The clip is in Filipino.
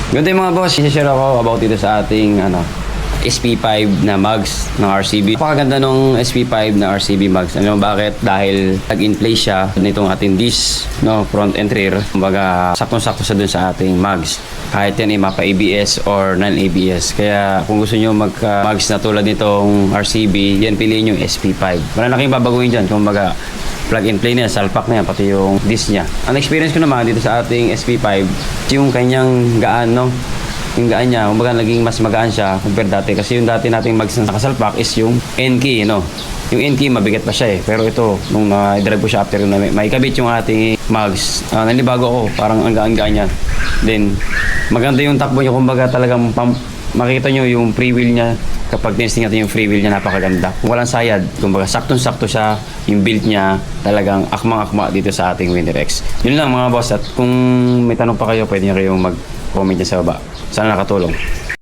Ganito yung mga boss, i-share ako about dito sa ating SP5 na mugs ng RCB. Napakaganda nung SP5 na RCB mugs. Alam mo bakit? Dahil nag-in-place siya nitong ating disc, front and rear. Kumbaga, saktong-sakto sa dun sa ating mugs. Kahit yan ay mapa ABS or non-ABS. Kaya kung gusto nyo mag-mugs na tulad nitong RCB, yan piliin yung SP5. Wala na kayong babaguhin dyan. Kumbaga, plug and play na yan, salpak na yan, pati yung disc niya. Ang experience ko naman dito sa ating SP5, yung kanyang gaan, yung gaan niya, kumbaga naging mas magaan siya compared dati. Kasi yung dati nating mags na nakasalpak is yung N-key, Yung N-key, mabigat pa siya Pero ito, nung drive ko siya after yung maikabit yung ating mags, nanibago ako, parang ang gaan-gaan niya. Then, maganda yung takbo niya, kumbaga talagang makita nyo yung free wheel niya. Kapag tinesting natin yung free wheel niya, napakaganda. Kung walang sayad, kumbaga saktong-sakto siya, yung build niya talagang akmang-akma dito sa ating WinRx. Yun lang mga boss, at kung may tanong pa kayo, pwede nyo kayong mag-comment dyan sa baba. Sana nakatulong.